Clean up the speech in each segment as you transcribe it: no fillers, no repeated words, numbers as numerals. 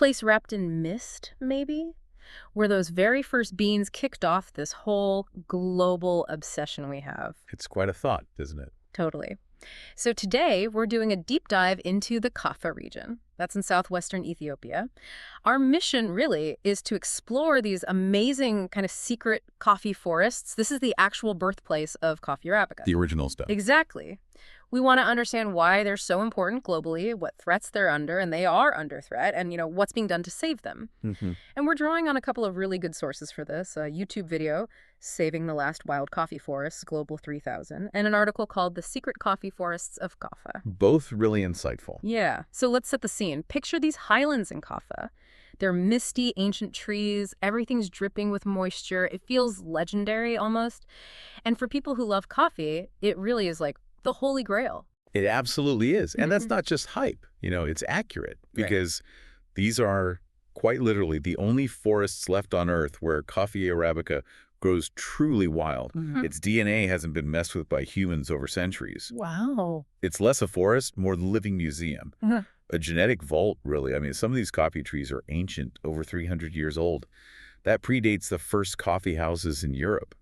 place wrapped in mist, maybe? Where those very first beans kicked off this whole global obsession we have. It's quite a thought, isn't it? Totally. So today, we're doing a deep dive into the Kafa region. That's in southwestern Ethiopia. Our mission, really, is to explore these amazing kind of secret coffee forests. This is the actual birthplace of coffee Arabica. The original stuff. Exactly. We want to understand why they're so important globally, what threats they're under, and they are under threat, and, what's being done to save them. And we're drawing on a couple of really good sources for this. A YouTube video, Saving the Last Wild Coffee Forests, Global 3000, and an article called The Secret Coffee Forests of Kafa. Both really insightful. Yeah. So let's set the scene. Picture these highlands in Kafa. They're misty, ancient trees. Everything's dripping with moisture. It feels legendary almost. And for people who love coffee, it really is like the holy grail. It absolutely is. And that's not just hype. It's accurate because these are quite literally the only forests left on Earth where coffee Arabica grows truly wild. Its DNA hasn't been messed with by humans over centuries. Wow. It's less a forest, more the living museum. A genetic vault, really. I mean, some of these coffee trees are ancient, over 300 years old. That predates the first coffee houses in Europe.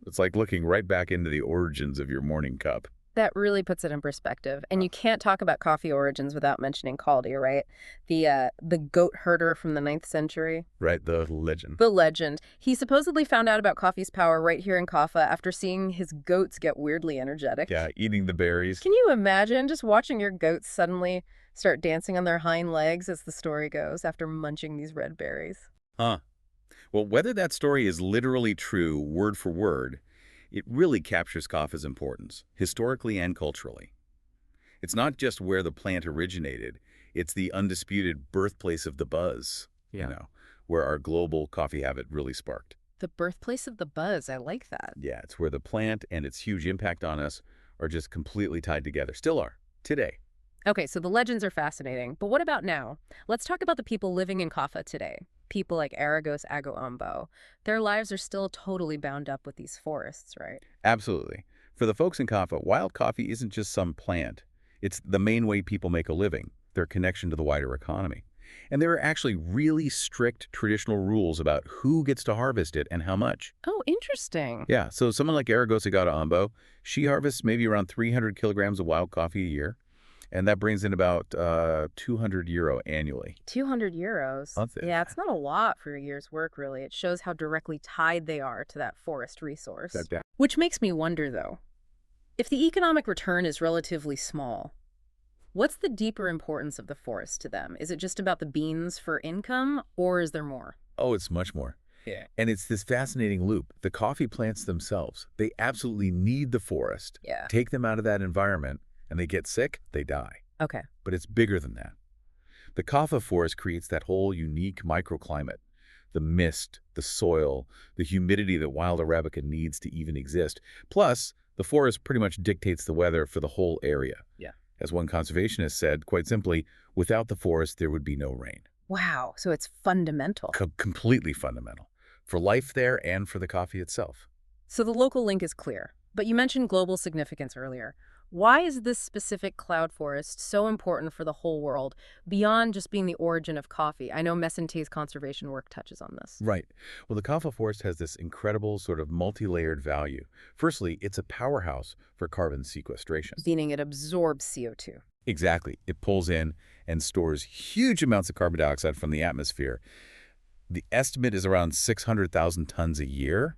It's like looking right back into the origins of your morning cup. That really puts it in perspective. And you can't talk about coffee origins without mentioning Kaldi, right? The goat herder from the 9th century. Right, the legend. The legend. He supposedly found out about coffee's power right here in Kafa after seeing his goats get weirdly energetic. Yeah, eating the berries. Can you imagine just watching your goats suddenly start dancing on their hind legs, as the story goes, after munching these red berries? Well, whether that story is literally true, word for word, it really captures Kafa's importance, historically and culturally. It's not just where the plant originated, it's the undisputed birthplace of the buzz, where our global coffee habit really sparked. The birthplace of the buzz, I like that. Yeah, it's where the plant and its huge impact on us are just completely tied together, still are, today. Okay, so the legends are fascinating, but what about now? Let's talk about the people living in Kafa today. People like Aragos Ago. Their lives are still totally bound up with these forests, right? Absolutely. For the folks in Kafa, wild coffee isn't just some plant. It's the main way people make a living, their connection to the wider economy. And there are actually really strict traditional rules about who gets to harvest it and how much. Oh, interesting. Yeah, so someone like Aragosa Ambo, she harvests maybe around 300 kilograms of wild coffee a year. And that brings in about €200 annually. 200 euros? Yeah, it's not a lot for a year's work, really. It shows how directly tied they are to that forest resource. Which makes me wonder, though, if the economic return is relatively small, what's the deeper importance of the forest to them? Is it just about the beans for income, or is there more? Oh, it's much more. Yeah. And it's this fascinating loop. The coffee plants themselves, they absolutely need the forest. Yeah. Take them out of that environment, and they get sick, they die. Okay. But it's bigger than that. The Kafa forest creates that whole unique microclimate. The mist, the soil, the humidity that wild Arabica needs to even exist. Plus, the forest pretty much dictates the weather for the whole area. Yeah. As one conservationist said, quite simply, without the forest, there would be no rain. Wow, so it's fundamental. Completely fundamental. For life there and for the coffee itself. So the local link is clear. But you mentioned global significance earlier. Why is this specific cloud forest so important for the whole world, beyond just being the origin of coffee? I know Messente's conservation work touches on this. Right. Well, the Kafa forest has this incredible sort of multi-layered value. Firstly, it's a powerhouse for carbon sequestration. Meaning it absorbs CO2. Exactly. It pulls in and stores huge amounts of carbon dioxide from the atmosphere. The estimate is around 600,000 tons a year.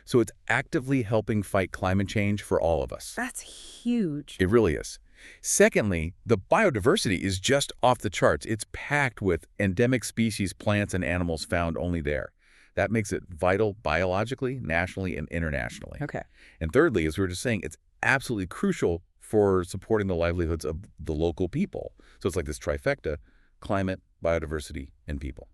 So it's actively helping fight climate change for all of us. That's huge. It really is. Secondly, the biodiversity is just off the charts. It's packed with endemic species, plants, and animals found only there. That makes it vital biologically, nationally, and internationally. Okay. And thirdly, as we were just saying, it's absolutely crucial for supporting the livelihoods of the local people. So it's like this trifecta: climate, biodiversity, and people.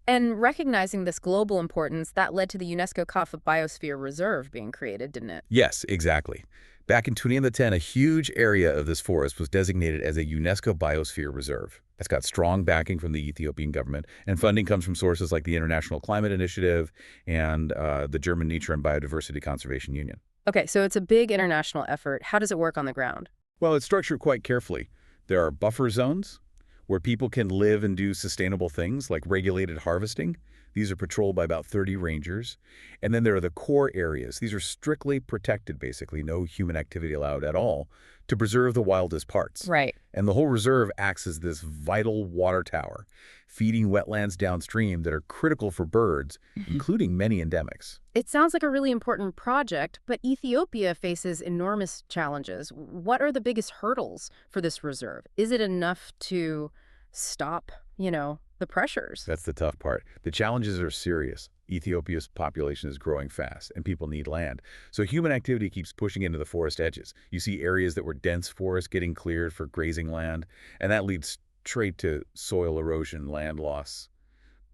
And recognizing this global importance, that led to the UNESCO Kafa Biosphere Reserve being created, didn't it? Yes, exactly. Back in 2010, a huge area of this forest was designated as a UNESCO Biosphere Reserve. It's got strong backing from the Ethiopian government, and funding comes from sources like the International Climate Initiative and the German Nature and Biodiversity Conservation Union. Okay, so it's a big international effort. How does it work on the ground? Well, it's structured quite carefully. There are buffer zones, where people can live and do sustainable things like regulated harvesting. These are patrolled by about 30 rangers. And then there are the core areas. These are strictly protected, basically, no human activity allowed at all, to preserve the wildest parts. Right. And the whole reserve acts as this vital water tower, feeding wetlands downstream that are critical for birds, including many endemics. It sounds like a really important project, but Ethiopia faces enormous challenges. What are the biggest hurdles for this reserve? Is it enough to stop, the pressures? That's the tough part. The challenges are serious. Ethiopia's population is growing fast, and people need land. So human activity keeps pushing into the forest edges. You see areas that were dense forest getting cleared for grazing land, and that leads straight to soil erosion, land loss.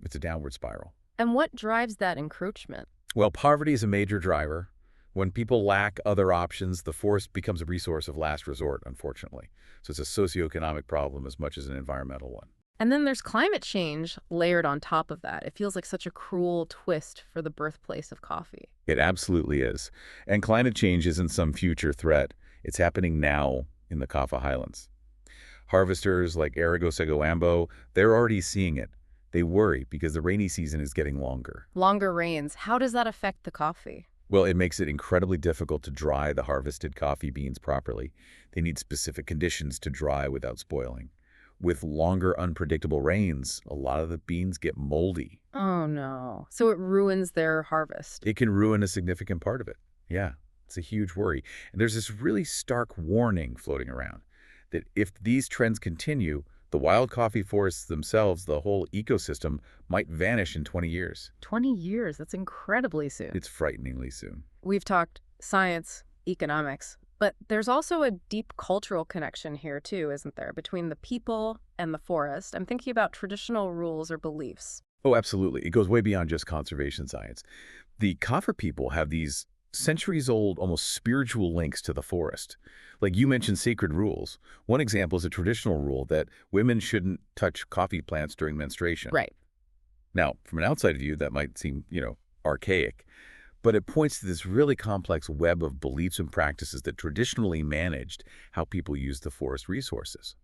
It's a downward spiral. And what drives that encroachment? Well, poverty is a major driver. When people lack other options, the forest becomes a resource of last resort, unfortunately. So it's a socioeconomic problem as much as an environmental one. And then there's climate change layered on top of that. It feels like such a cruel twist for the birthplace of coffee. It absolutely is. And climate change isn't some future threat. It's happening now in the Kafa Highlands. Harvesters like Arabica, they're already seeing it. They worry because the rainy season is getting longer. Longer rains. How does that affect the coffee? Well, it makes it incredibly difficult to dry the harvested coffee beans properly. They need specific conditions to dry without spoiling. With longer, unpredictable rains, a lot of the beans get moldy. Oh, no. So it ruins their harvest. It can ruin a significant part of it. Yeah, it's a huge worry. And there's this really stark warning floating around that if these trends continue, the wild coffee forests themselves, the whole ecosystem, might vanish in 20 years. 20 years? That's incredibly soon. It's frighteningly soon. We've talked science, economics, but there's also a deep cultural connection here too, isn't there, between the people and the forest? I'm thinking about traditional rules or beliefs. Oh, absolutely. It goes way beyond just conservation science. The Kafa people have these centuries-old, almost spiritual links to the forest. Like you mentioned sacred rules. One example is a traditional rule that women shouldn't touch coffee plants during menstruation. Right. Now, from an outside view, that might seem, archaic. But it points to this really complex web of beliefs and practices that traditionally managed how people use the forest resources.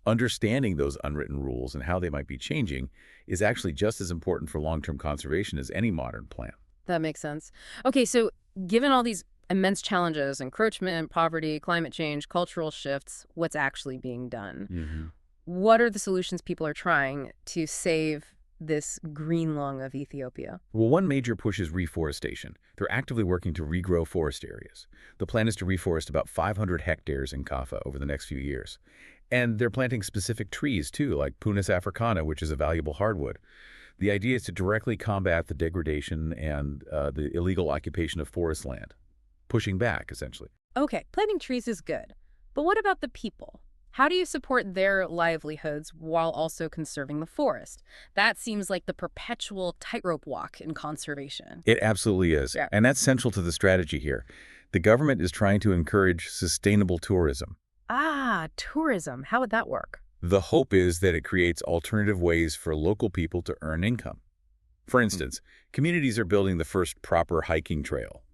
Understanding those unwritten rules and how they might be changing is actually just as important for long-term conservation as any modern plan. That makes sense. Okay, so given all these immense challenges, encroachment, poverty, climate change, cultural shifts, what's actually being done? What are the solutions people are trying to save this green lung of Ethiopia? Well, one major push is reforestation. They're actively working to regrow forest areas. The plan is to reforest about 500 hectares in Kafa over the next few years. And they're planting specific trees, too, like Punis africana, which is a valuable hardwood. The idea is to directly combat the degradation and the illegal occupation of forest land, pushing back, essentially. Okay, planting trees is good. But what about the people? How do you support their livelihoods while also conserving the forest? That seems like the perpetual tightrope walk in conservation. It absolutely is. Yeah. And that's central to the strategy here. The government is trying to encourage sustainable tourism. Ah, tourism. How would that work? The hope is that it creates alternative ways for local people to earn income. For instance, communities are building the first proper hiking trail.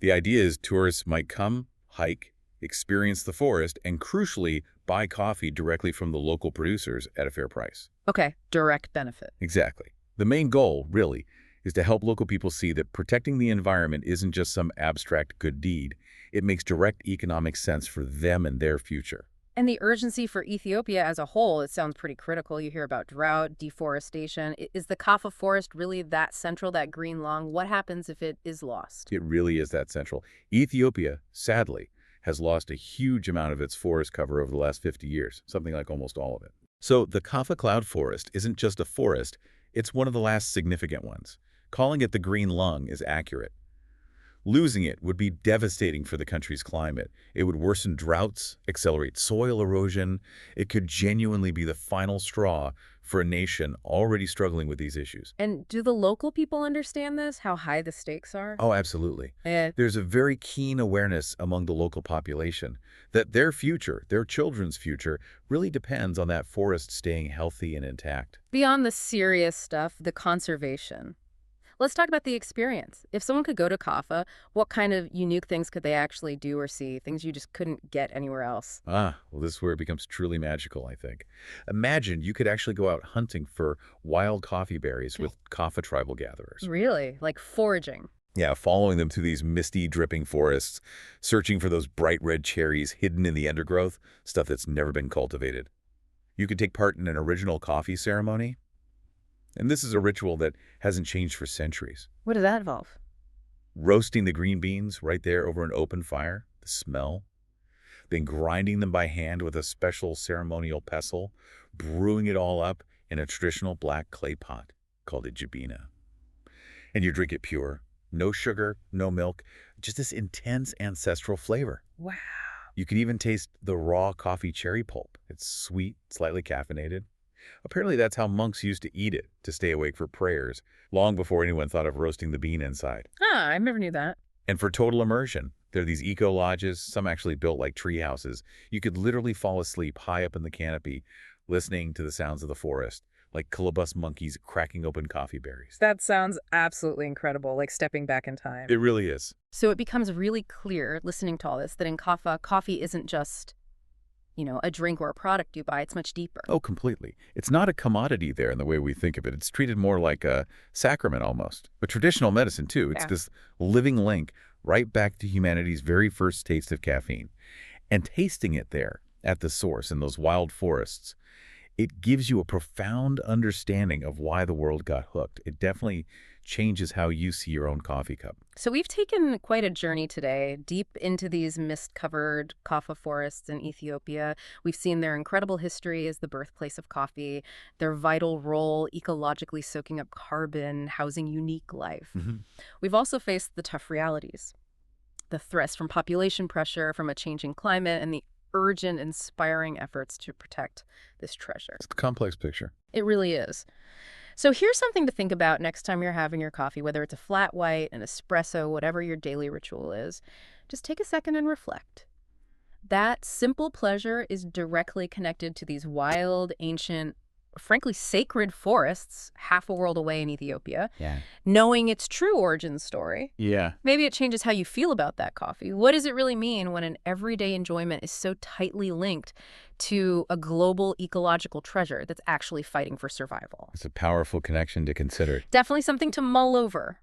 The idea is tourists might come, hike, experience the forest, and crucially, buy coffee directly from the local producers at a fair price. Okay, direct benefit. Exactly. The main goal, really, is to help local people see that protecting the environment isn't just some abstract good deed. It makes direct economic sense for them and their future. And the urgency for Ethiopia as a whole, it sounds pretty critical. You hear about drought, deforestation. Is the Kafa forest really that central, that green lung? What happens if it is lost? It really is that central. Ethiopia, sadly, has lost a huge amount of its forest cover over the last 50 years, something like almost all of it. So the Kafa cloud forest isn't just a forest, it's one of the last significant ones. Calling it the green lung is accurate. Losing it would be devastating for the country's climate. It would worsen droughts, accelerate soil erosion. It could genuinely be the final straw for a nation already struggling with these issues. And do the local people understand this, how high the stakes are? Oh, absolutely. There's a very keen awareness among the local population that their future, their children's future, really depends on that forest staying healthy and intact. Beyond the serious stuff, the conservation. Let's talk about the experience. If someone could go to Kafa, what kind of unique things could they actually do or see? Things you just couldn't get anywhere else. Well, this is where it becomes truly magical, I think. Imagine you could actually go out hunting for wild coffee berries with Kafa tribal gatherers. Really? Like foraging? Yeah, following them through these misty, dripping forests, searching for those bright red cherries hidden in the undergrowth, stuff that's never been cultivated. You could take part in an original coffee ceremony. And this is a ritual that hasn't changed for centuries. What does that involve? Roasting the green beans right there over an open fire, the smell. Then grinding them by hand with a special ceremonial pestle, brewing it all up in a traditional black clay pot called a jibina. And you drink it pure. No sugar, no milk, just this intense ancestral flavor. Wow. You can even taste the raw coffee cherry pulp. It's sweet, slightly caffeinated. Apparently that's how monks used to eat it to stay awake for prayers, long before anyone thought of roasting the bean inside. I never knew that. And for total immersion, there are these eco-lodges, some actually built like tree houses. You could literally fall asleep high up in the canopy, listening to the sounds of the forest, like Colobus monkeys cracking open coffee berries. That sounds absolutely incredible, like stepping back in time. It really is. So it becomes really clear, listening to all this, that in Kafa, coffee isn't just, a drink or a product you buy. It's much deeper. Oh, completely. It's not a commodity there in the way we think of it. It's treated more like a sacrament almost. But traditional medicine, too. It's this living link right back to humanity's very first taste of caffeine. And tasting it there at the source in those wild forests, it gives you a profound understanding of why the world got hooked. It definitely changes how you see your own coffee cup. So we've taken quite a journey today, deep into these mist-covered Kafa forests in Ethiopia. We've seen their incredible history as the birthplace of coffee, their vital role ecologically soaking up carbon, housing unique life. We've also faced the tough realities, the threats from population pressure, from a changing climate, and the urgent, inspiring efforts to protect this treasure. It's a complex picture. It really is. So here's something to think about next time you're having your coffee, whether it's a flat white, an espresso, whatever your daily ritual is. Just take a second and reflect. That simple pleasure is directly connected to these wild, ancient, frankly sacred forests half a world away in Ethiopia. Yeah. Knowing its true origin story. Yeah. Maybe it changes how you feel about that coffee. What does it really mean when an everyday enjoyment is so tightly linked to a global ecological treasure that's actually fighting for survival? It's a powerful connection to consider. Definitely something to mull over.